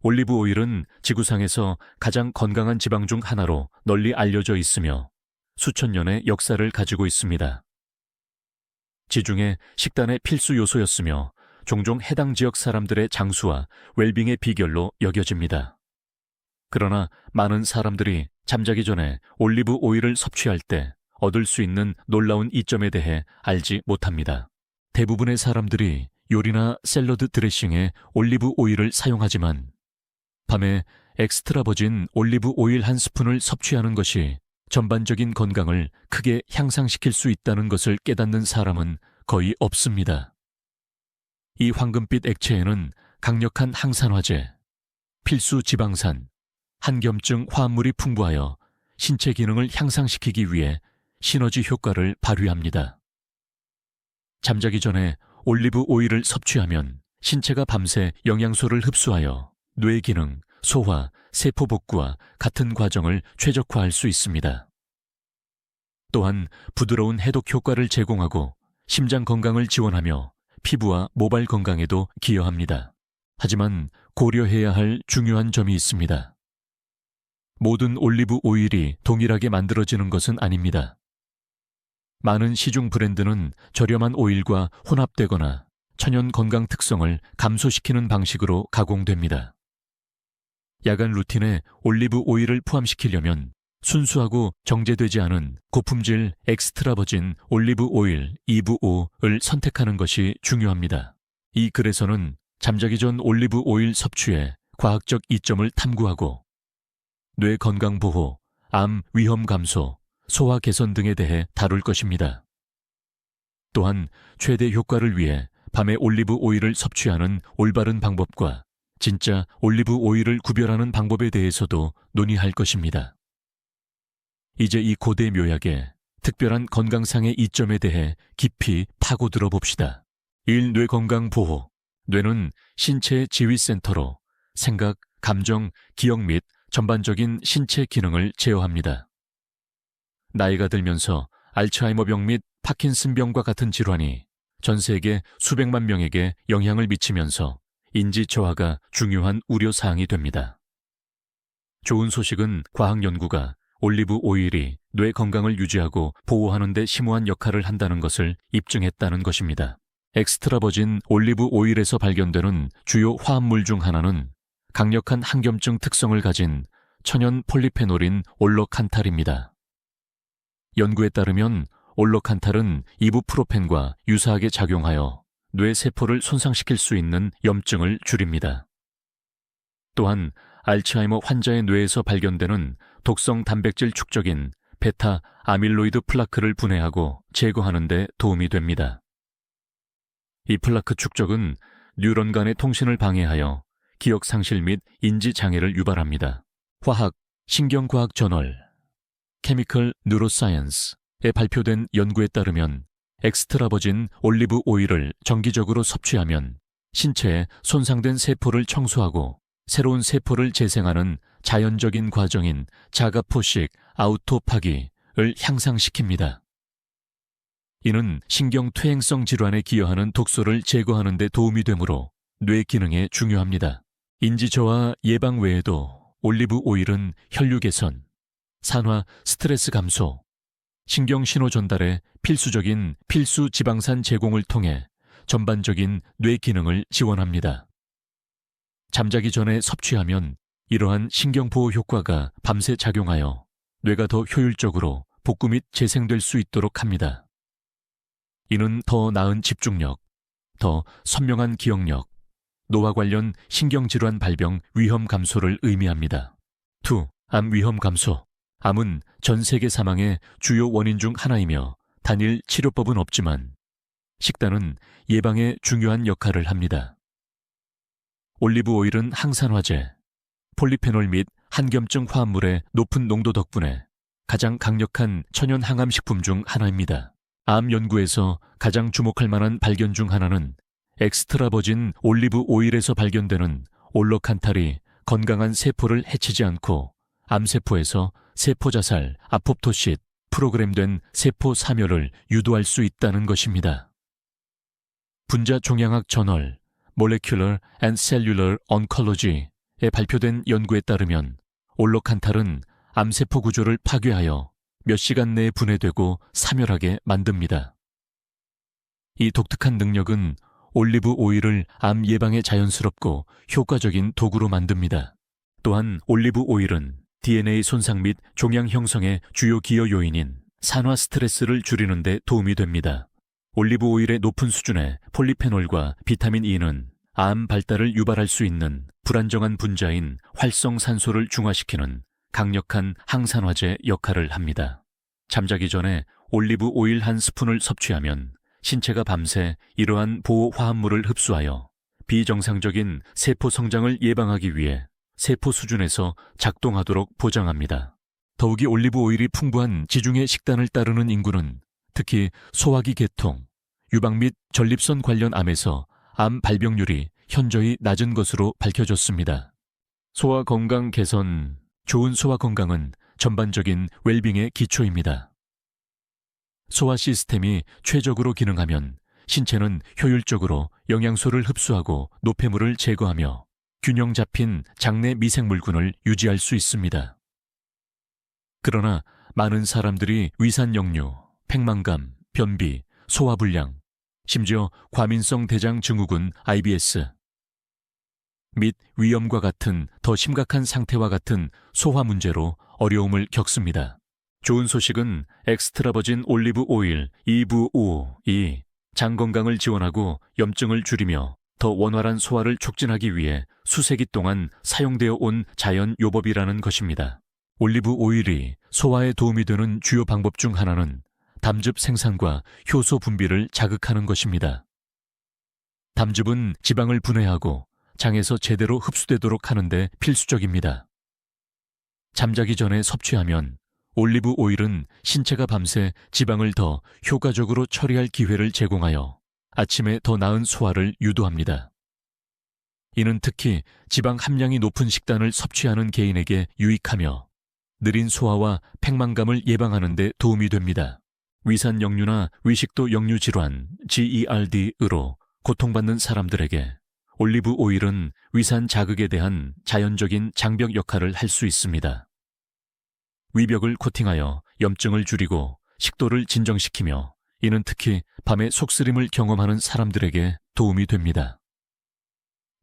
올리브 오일은 지구상에서 가장 건강한 지방 중 하나로 널리 알려져 있으며 수천 년의 역사를 가지고 있습니다. 지중해 식단의 필수 요소였으며 종종 해당 지역 사람들의 장수와 웰빙의 비결로 여겨집니다. 그러나 많은 사람들이 잠자기 전에 올리브 오일을 섭취할 때 얻을 수 있는 놀라운 이점에 대해 알지 못합니다. 대부분의 사람들이 요리나 샐러드 드레싱에 올리브 오일을 사용하지만 밤에 엑스트라 버진 올리브 오일 한 스푼을 섭취하는 것이 전반적인 건강을 크게 향상시킬 수 있다는 것을 깨닫는 사람은 거의 없습니다. 이 황금빛 액체에는 강력한 항산화제, 필수 지방산, 한겸증 화합물이 풍부하여 신체 기능을 향상시키기 위해 시너지 효과를 발휘합니다. 잠자기 전에 올리브 오일을 섭취하면 신체가 밤새 영양소를 흡수하여 뇌 기능, 소화, 세포 복구와 같은 과정을 최적화할 수 있습니다. 또한 부드러운 해독 효과를 제공하고 심장 건강을 지원하며 피부와 모발 건강에도 기여합니다. 하지만 고려해야 할 중요한 점이 있습니다. 모든 올리브 오일이 동일하게 만들어지는 것은 아닙니다. 많은 시중 브랜드는 저렴한 오일과 혼합되거나 천연 건강 특성을 감소시키는 방식으로 가공됩니다. 야간 루틴에 올리브 오일을 포함시키려면 순수하고 정제되지 않은 고품질 엑스트라 버진 올리브 오일 2부오를 선택하는 것이 중요합니다. 이 글에서는 잠자기 전 올리브 오일 섭취의 과학적 이점을 탐구하고 뇌 건강 보호, 암 위험 감소, 소화 개선 등에 대해 다룰 것입니다. 또한 최대 효과를 위해 밤에 올리브 오일을 섭취하는 올바른 방법과 진짜 올리브 오일을 구별하는 방법에 대해서도 논의할 것입니다. 이제 이 고대 묘약의 특별한 건강상의 이점에 대해 깊이 파고들어 봅시다. 1. 뇌 건강 보호. 뇌는 신체의 지휘센터로 생각, 감정, 기억 및 전반적인 신체 기능을 제어합니다. 나이가 들면서 알츠하이머병 및 파킨슨병과 같은 질환이 전 세계 수백만 명에게 영향을 미치면서 인지 저하가 중요한 우려사항이 됩니다. 좋은 소식은 과학 연구가 올리브 오일이 뇌 건강을 유지하고 보호하는 데 심오한 역할을 한다는 것을 입증했다는 것입니다. 엑스트라 버진 올리브 오일에서 발견되는 주요 화합물 중 하나는 강력한 항염증 특성을 가진 천연 폴리페놀인 올로칸탈입니다. 연구에 따르면 올로칸탈은 이부프로펜과 유사하게 작용하여 뇌 세포를 손상시킬 수 있는 염증을 줄입니다. 또한 알츠하이머 환자의 뇌에서 발견되는 독성 단백질 축적인 베타 아밀로이드 플라크를 분해하고 제거하는 데 도움이 됩니다. 이 플라크 축적은 뉴런 간의 통신을 방해하여 기억 상실 및 인지 장애를 유발합니다. 화학, 신경과학 저널, 케미컬 뉴로사이언스에 발표된 연구에 따르면 엑스트라 버진 올리브 오일을 정기적으로 섭취하면 신체에 손상된 세포를 청소하고 새로운 세포를 재생하는 자연적인 과정인 자가포식 아우토파기를 향상시킵니다. 이는 신경퇴행성 질환에 기여하는 독소를 제거하는 데 도움이 되므로 뇌 기능에 중요합니다. 인지저하 예방 외에도 올리브 오일은 혈류 개선, 산화 스트레스 감소, 신경신호 전달에 필수적인 필수 지방산 제공을 통해 전반적인 뇌 기능을 지원합니다. 잠자기 전에 섭취하면 이러한 신경보호 효과가 밤새 작용하여 뇌가 더 효율적으로 복구 및 재생될 수 있도록 합니다. 이는 더 나은 집중력, 더 선명한 기억력, 노화 관련 신경질환 발병 위험 감소를 의미합니다. 2. 암 위험 감소. 암은 전 세계 사망의 주요 원인 중 하나이며 단일 치료법은 없지만 식단은 예방에 중요한 역할을 합니다. 올리브 오일은 항산화제, 폴리페놀 및 한겸증 화합물의 높은 농도 덕분에 가장 강력한 천연 항암식품 중 하나입니다. 암 연구에서 가장 주목할 만한 발견 중 하나는 엑스트라 버진 올리브 오일에서 발견되는 올로칸탈이 건강한 세포를 해치지 않고 암세포에서 세포자살, 아포프토시스, 프로그램된 세포 사멸을 유도할 수 있다는 것입니다. 분자 종양학 저널 Molecular and Cellular Oncology 발표된 연구에 따르면 올로칸탈은 암세포 구조를 파괴하여 몇 시간 내에 분해되고 사멸하게 만듭니다. 이 독특한 능력은 올리브 오일을 암 예방에 자연스럽고 효과적인 도구로 만듭니다. 또한 올리브 오일은 DNA 손상 및 종양 형성의 주요 기여 요인인 산화 스트레스를 줄이는 데 도움이 됩니다. 올리브 오일의 높은 수준의 폴리페놀과 비타민 E는 암 발달을 유발할 수 있는 불안정한 분자인 활성산소를 중화시키는 강력한 항산화제 역할을 합니다. 잠자기 전에 올리브 오일 한 스푼을 섭취하면 신체가 밤새 이러한 보호 화합물을 흡수하여 비정상적인 세포 성장을 예방하기 위해 세포 수준에서 작동하도록 보장합니다. 더욱이 올리브 오일이 풍부한 지중해 식단을 따르는 인구는 특히 소화기 계통, 유방 및 전립선 관련 암에서 암 발병률이 현저히 낮은 것으로 밝혀졌습니다. 소화 건강 개선, 좋은 소화 건강은 전반적인 웰빙의 기초입니다. 소화 시스템이 최적으로 기능하면 신체는 효율적으로 영양소를 흡수하고 노폐물을 제거하며 균형 잡힌 장내 미생물군을 유지할 수 있습니다. 그러나 많은 사람들이 위산역류, 팽만감, 변비, 소화불량, 심지어 과민성 대장 증후군 IBS 및 위염과 같은 더 심각한 상태와 같은 소화 문제로 어려움을 겪습니다. 좋은 소식은 엑스트라 버진 올리브 오일 EVO이 장 건강을 지원하고 염증을 줄이며 더 원활한 소화를 촉진하기 위해 수세기 동안 사용되어 온 자연 요법이라는 것입니다. 올리브 오일이 소화에 도움이 되는 주요 방법 중 하나는 담즙 생산과 효소 분비를 자극하는 것입니다. 담즙은 지방을 분해하고 장에서 제대로 흡수되도록 하는데 필수적입니다. 잠자기 전에 섭취하면 올리브 오일은 신체가 밤새 지방을 더 효과적으로 처리할 기회를 제공하여 아침에 더 나은 소화를 유도합니다. 이는 특히 지방 함량이 높은 식단을 섭취하는 개인에게 유익하며 느린 소화와 팽만감을 예방하는 데 도움이 됩니다. 위산 역류나 위식도 역류 질환 GERD으로 고통받는 사람들에게 올리브 오일은 위산 자극에 대한 자연적인 장벽 역할을 할 수 있습니다. 위벽을 코팅하여 염증을 줄이고 식도를 진정시키며 이는 특히 밤에 속쓰림을 경험하는 사람들에게 도움이 됩니다.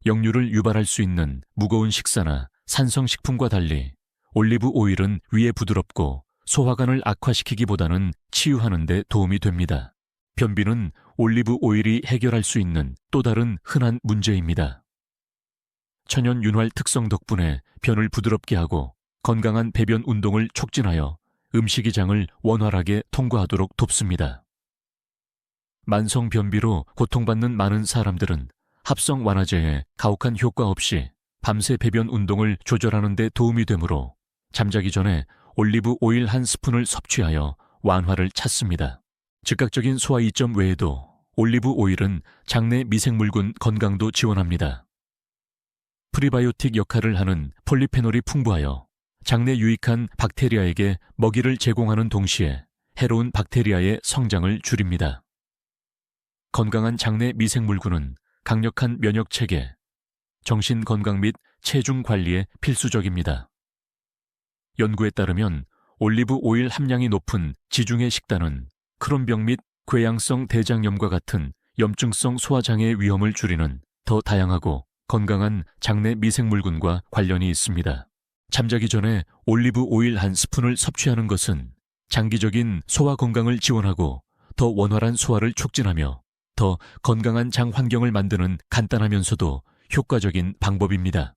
역류를 유발할 수 있는 무거운 식사나 산성식품과 달리 올리브 오일은 위에 부드럽고 소화관을 악화시키기보다는 치유하는 데 도움이 됩니다. 변비는 올리브 오일이 해결할 수 있는 또 다른 흔한 문제입니다. 천연 윤활 특성 덕분에 변을 부드럽게 하고 건강한 배변 운동을 촉진하여 음식이장을 원활하게 통과하도록 돕습니다. 만성 변비로 고통받는 많은 사람들은 합성 완화제의 가혹한 효과 없이 밤새 배변 운동을 조절하는 데 도움이 되므로 잠자기 전에 올리브 오일 한 스푼을 섭취하여 완화를 찾습니다. 즉각적인 소화 이점 외에도 올리브 오일은 장내 미생물군 건강도 지원합니다. 프리바이오틱 역할을 하는 폴리페놀이 풍부하여 장내 유익한 박테리아에게 먹이를 제공하는 동시에 해로운 박테리아의 성장을 줄입니다. 건강한 장내 미생물군은 강력한 면역체계, 정신 건강 및 체중 관리에 필수적입니다. 연구에 따르면 올리브 오일 함량이 높은 지중해 식단은 크론병 및 궤양성 대장염과 같은 염증성 소화장애의 위험을 줄이는 더 다양하고 건강한 장내 미생물군과 관련이 있습니다. 잠자기 전에 올리브 오일 한 스푼을 섭취하는 것은 장기적인 소화 건강을 지원하고 더 원활한 소화를 촉진하며 더 건강한 장 환경을 만드는 간단하면서도 효과적인 방법입니다.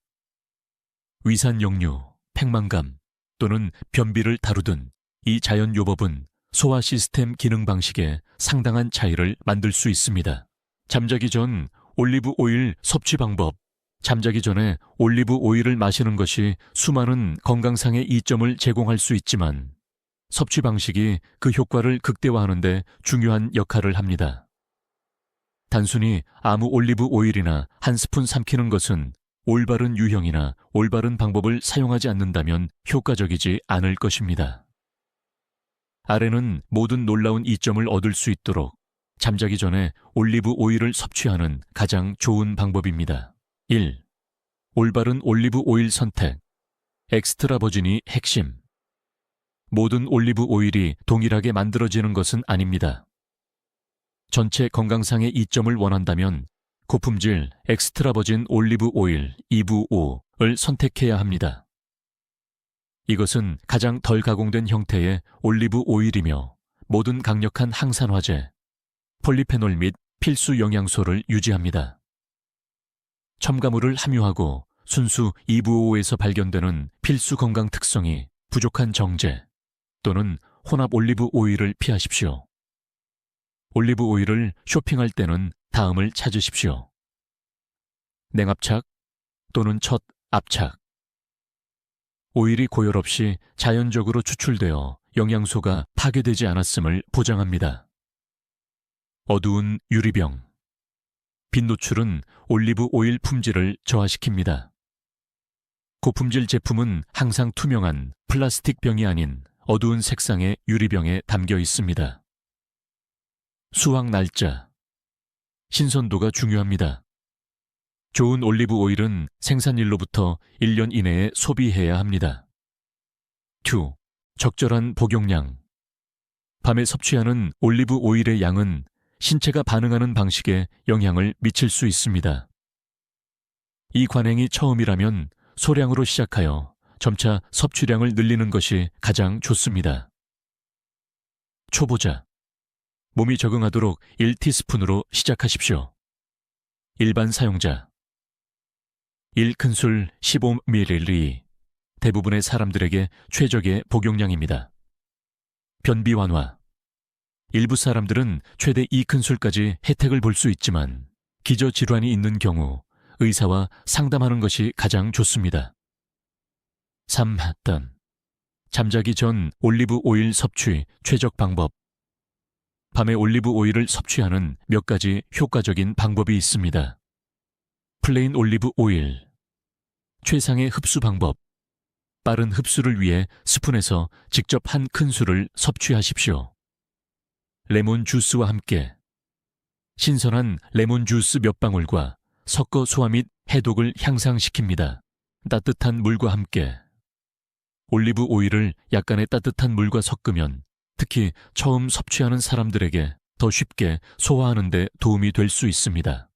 위산 역류, 팽만감 또는 변비를 다루든 이 자연 요법은 소화 시스템 기능 방식에 상당한 차이를 만들 수 있습니다. 잠자기 전 올리브 오일 섭취 방법. 잠자기 전에 올리브 오일을 마시는 것이 수많은 건강상의 이점을 제공할 수 있지만 섭취 방식이 그 효과를 극대화하는 데 중요한 역할을 합니다. 단순히 아무 올리브 오일이나 한 스푼 삼키는 것은 올바른 유형이나 올바른 방법을 사용하지 않는다면 효과적이지 않을 것입니다. 아래는 모든 놀라운 이점을 얻을 수 있도록 잠자기 전에 올리브 오일을 섭취하는 가장 좋은 방법입니다. 1. 올바른 올리브 오일 선택. 엑스트라 버진이 핵심. 모든 올리브 오일이 동일하게 만들어지는 것은 아닙니다. 전체 건강상의 이점을 원한다면 고품질 엑스트라 버진 올리브 오일 2부5를 선택해야 합니다. 이것은 가장 덜 가공된 형태의 올리브 오일이며 모든 강력한 항산화제, 폴리페놀 및 필수 영양소를 유지합니다. 첨가물을 함유하고 순수 2부오에서 발견되는 필수 건강 특성이 부족한 정제 또는 혼합 올리브 오일을 피하십시오. 올리브 오일을 쇼핑할 때는 다음을 찾으십시오. 냉압착 또는 첫 압착. 오일이 고열 없이 자연적으로 추출되어 영양소가 파괴되지 않았음을 보장합니다. 어두운 유리병. 빛 노출은 올리브 오일 품질을 저하시킵니다. 고품질 제품은 항상 투명한 플라스틱 병이 아닌 어두운 색상의 유리병에 담겨 있습니다. 수확 날짜. 신선도가 중요합니다. 좋은 올리브 오일은 생산일로부터 1년 이내에 소비해야 합니다. 2. 적절한 복용량. 밤에 섭취하는 올리브 오일의 양은 신체가 반응하는 방식에 영향을 미칠 수 있습니다. 이 관행이 처음이라면 소량으로 시작하여 점차 섭취량을 늘리는 것이 가장 좋습니다. 초보자. 몸이 적응하도록 1티스푼으로 시작하십시오. 일반 사용자. 1큰술 15ml. 대부분의 사람들에게 최적의 복용량입니다. 변비 완화. 일부 사람들은 최대 2큰술까지 혜택을 볼 수 있지만 기저질환이 있는 경우 의사와 상담하는 것이 가장 좋습니다. 3. 잠자기 전 올리브 오일 섭취 최적 방법. 밤에 올리브 오일을 섭취하는 몇 가지 효과적인 방법이 있습니다. 플레인 올리브 오일. 최상의 흡수 방법. 빠른 흡수를 위해 스푼에서 직접 한 큰술을 섭취하십시오. 레몬 주스와 함께. 신선한 레몬 주스 몇 방울과 섞어 소화 및 해독을 향상시킵니다. 따뜻한 물과 함께. 올리브 오일을 약간의 따뜻한 물과 섞으면 특히 처음 섭취하는 사람들에게 더 쉽게 소화하는 데 도움이 될 수 있습니다.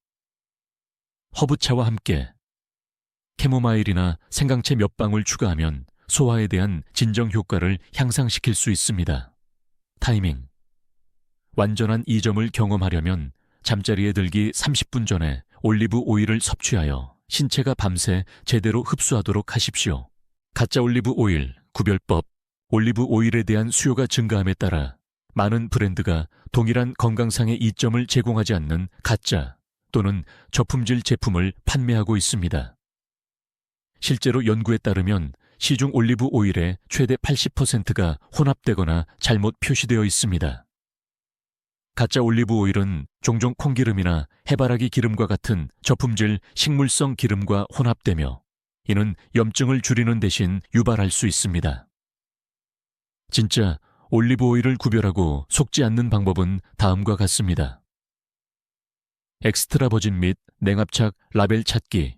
허브차와 함께. 캐모마일이나 생강채 몇 방울 추가하면 소화에 대한 진정 효과를 향상시킬 수 있습니다. 타이밍. 완전한 이점을 경험하려면 잠자리에 들기 30분 전에 올리브 오일을 섭취하여 신체가 밤새 제대로 흡수하도록 하십시오. 가짜 올리브 오일 구별법. 올리브 오일에 대한 수요가 증가함에 따라 많은 브랜드가 동일한 건강상의 이점을 제공하지 않는 가짜 또는 저품질 제품을 판매하고 있습니다. 실제로 연구에 따르면 시중 올리브 오일의 최대 80%가 혼합되거나 잘못 표시되어 있습니다. 가짜 올리브 오일은 종종 콩기름이나 해바라기 기름과 같은 저품질 식물성 기름과 혼합되며 이는 염증을 줄이는 대신 유발할 수 있습니다. 진짜 올리브 오일을 구별하고 속지 않는 방법은 다음과 같습니다. 엑스트라 버진 및 냉압착 라벨 찾기.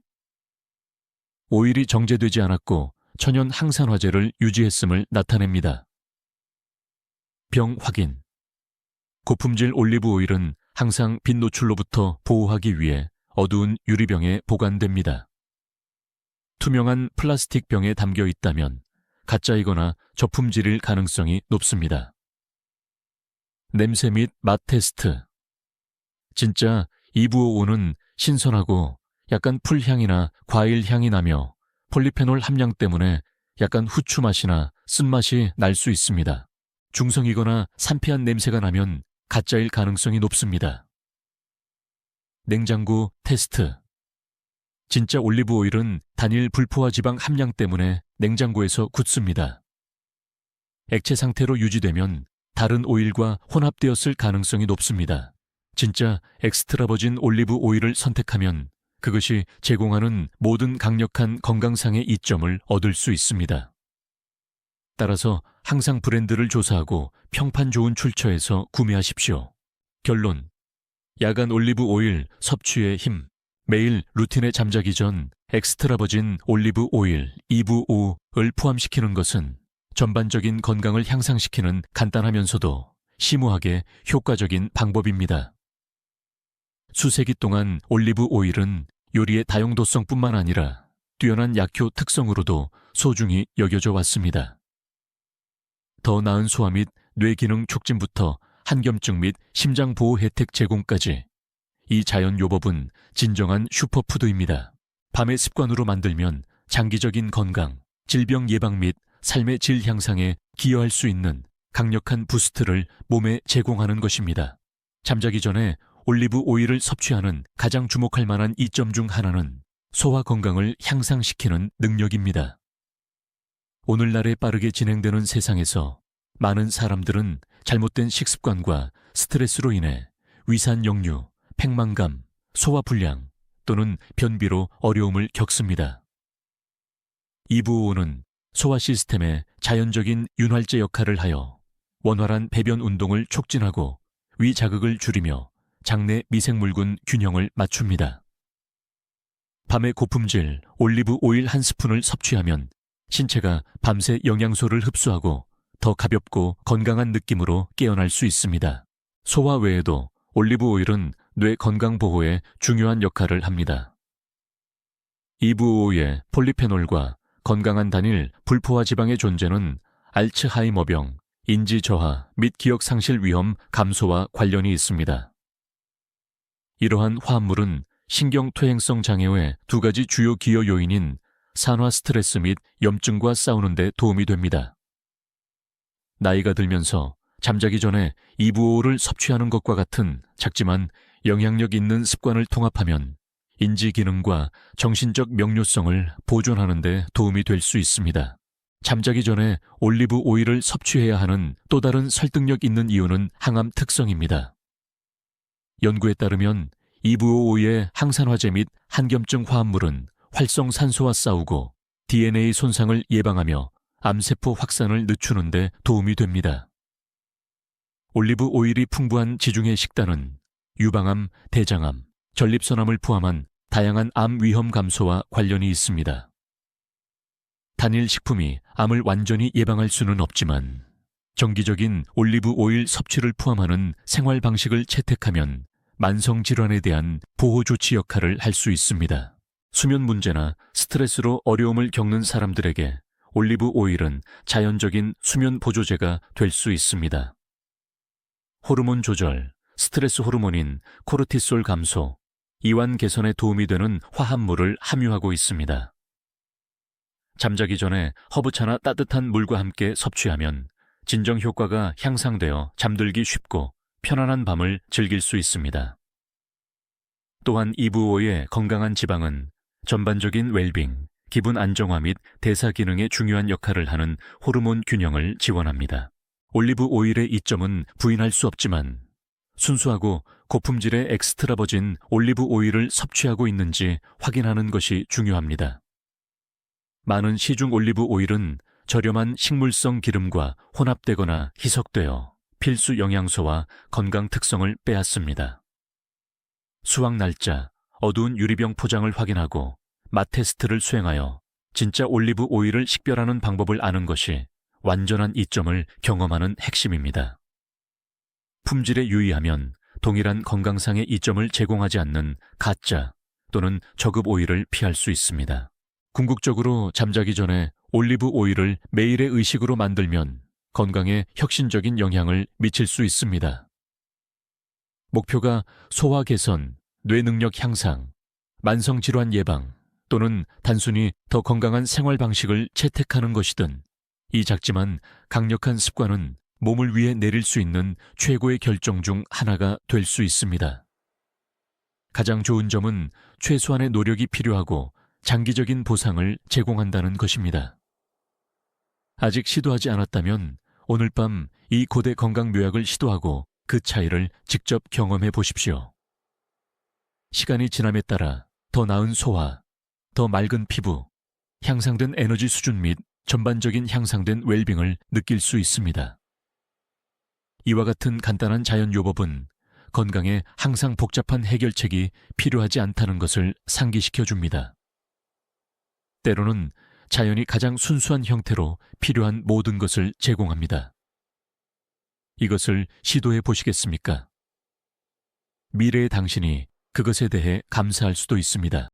오일이 정제되지 않았고 천연 항산화제를 유지했음을 나타냅니다. 병 확인. 고품질 올리브 오일은 항상 빛 노출로부터 보호하기 위해 어두운 유리병에 보관됩니다. 투명한 플라스틱 병에 담겨 있다면 가짜이거나 저품질일 가능성이 높습니다. 냄새 및 맛 테스트. 진짜 2부오는 신선하고 약간 풀향이나 과일 향이 나며 폴리페놀 함량 때문에 약간 후추 맛이나 쓴맛이 날 수 있습니다. 중성이거나 산피한 냄새가 나면 가짜일 가능성이 높습니다. 냉장고 테스트. 진짜 올리브 오일은 단일 불포화 지방 함량 때문에 냉장고에서 굳습니다. 액체 상태로 유지되면 다른 오일과 혼합되었을 가능성이 높습니다. 진짜 엑스트라 버진 올리브 오일을 선택하면 그것이 제공하는 모든 강력한 건강상의 이점을 얻을 수 있습니다. 따라서 항상 브랜드를 조사하고 평판 좋은 출처에서 구매하십시오. 결론. 야간 올리브 오일 섭취의 힘. 매일 루틴에 잠자기 전 엑스트라 버진 올리브 오일, EVO를 포함시키는 것은 전반적인 건강을 향상시키는 간단하면서도 심오하게 효과적인 방법입니다. 수세기 동안 올리브 오일은 요리의 다용도성뿐만 아니라 뛰어난 약효 특성으로도 소중히 여겨져 왔습니다. 더 나은 소화 및 뇌기능 촉진부터 한겸증 및 심장보호 혜택 제공까지 이 자연요법은 진정한 슈퍼푸드입니다. 밤의 습관으로 만들면 장기적인 건강, 질병 예방 및 삶의 질 향상에 기여할 수 있는 강력한 부스트를 몸에 제공하는 것입니다. 잠자기 전에 올리브 오일을 섭취하는 가장 주목할 만한 이점 중 하나는 소화 건강을 향상시키는 능력입니다. 오늘날의 빠르게 진행되는 세상에서 많은 사람들은 잘못된 식습관과 스트레스로 인해 위산 역류, 팽만감, 소화불량 또는 변비로 어려움을 겪습니다. EVO는 소화 시스템의 자연적인 윤활제 역할을 하여 원활한 배변 운동을 촉진하고 위 자극을 줄이며 장내 미생물군 균형을 맞춥니다. 밤에 고품질 올리브 오일 한 스푼을 섭취하면 신체가 밤새 영양소를 흡수하고 더 가볍고 건강한 느낌으로 깨어날 수 있습니다. 소화 외에도 올리브 오일은 뇌 건강 보호에 중요한 역할을 합니다. EVO의 폴리페놀과 건강한 단일 불포화 지방의 존재는 알츠하이머병, 인지 저하 및 기억 상실 위험 감소와 관련이 있습니다. 이러한 화합물은 신경퇴행성 장애의 두 가지 주요 기여 요인인 산화 스트레스 및 염증과 싸우는 데 도움이 됩니다. 나이가 들면서 잠자기 전에 EVO를 섭취하는 것과 같은 작지만 영향력 있는 습관을 통합하면 인지 기능과 정신적 명료성을 보존하는 데 도움이 될 수 있습니다. 잠자기 전에 올리브 오일을 섭취해야 하는 또 다른 설득력 있는 이유는 항암 특성입니다. 연구에 따르면 EVO의 항산화제 및 한겸증 화합물은 활성산소와 싸우고 DNA 손상을 예방하며 암세포 확산을 늦추는 데 도움이 됩니다. 올리브 오일이 풍부한 지중해 식단은 유방암, 대장암, 전립선암을 포함한 다양한 암 위험 감소와 관련이 있습니다. 단일 식품이 암을 완전히 예방할 수는 없지만 정기적인 올리브 오일 섭취를 포함하는 생활 방식을 채택하면 만성 질환에 대한 보호 조치 역할을 할 수 있습니다. 수면 문제나 스트레스로 어려움을 겪는 사람들에게 올리브 오일은 자연적인 수면 보조제가 될 수 있습니다. 호르몬 조절, 스트레스 호르몬인 코르티솔 감소, 이완 개선에 도움이 되는 화합물을 함유하고 있습니다. 잠자기 전에 허브차나 따뜻한 물과 함께 섭취하면 진정 효과가 향상되어 잠들기 쉽고 편안한 밤을 즐길 수 있습니다. 또한 EVO의 건강한 지방은 전반적인 웰빙, 기분 안정화 및 대사 기능에 중요한 역할을 하는 호르몬 균형을 지원합니다. 올리브 오일의 이점은 부인할 수 없지만 순수하고 고품질의 엑스트라 버진 올리브 오일을 섭취하고 있는지 확인하는 것이 중요합니다. 많은 시중 올리브 오일은 저렴한 식물성 기름과 혼합되거나 희석되어 필수 영양소와 건강 특성을 빼앗습니다. 수확 날짜, 어두운 유리병 포장을 확인하고 맛 테스트를 수행하여 진짜 올리브 오일을 식별하는 방법을 아는 것이 완전한 이점을 경험하는 핵심입니다. 품질에 유의하면 동일한 건강상의 이점을 제공하지 않는 가짜 또는 저급 오일을 피할 수 있습니다. 궁극적으로 잠자기 전에 올리브 오일을 매일의 의식으로 만들면 건강에 혁신적인 영향을 미칠 수 있습니다. 목표가 소화 개선, 뇌 능력 향상, 만성질환 예방 또는 단순히 더 건강한 생활 방식을 채택하는 것이든 이 작지만 강력한 습관은 몸을 위해 내릴 수 있는 최고의 결정 중 하나가 될 수 있습니다. 가장 좋은 점은 최소한의 노력이 필요하고 장기적인 보상을 제공한다는 것입니다. 아직 시도하지 않았다면 오늘 밤 이 고대 건강 묘약을 시도하고 그 차이를 직접 경험해 보십시오. 시간이 지남에 따라 더 나은 소화, 더 맑은 피부, 향상된 에너지 수준 및 전반적인 향상된 웰빙을 느낄 수 있습니다. 이와 같은 간단한 자연요법은 건강에 항상 복잡한 해결책이 필요하지 않다는 것을 상기시켜 줍니다. 때로는 자연이 가장 순수한 형태로 필요한 모든 것을 제공합니다. 이것을 시도해 보시겠습니까? 미래의 당신이 그것에 대해 감사할 수도 있습니다.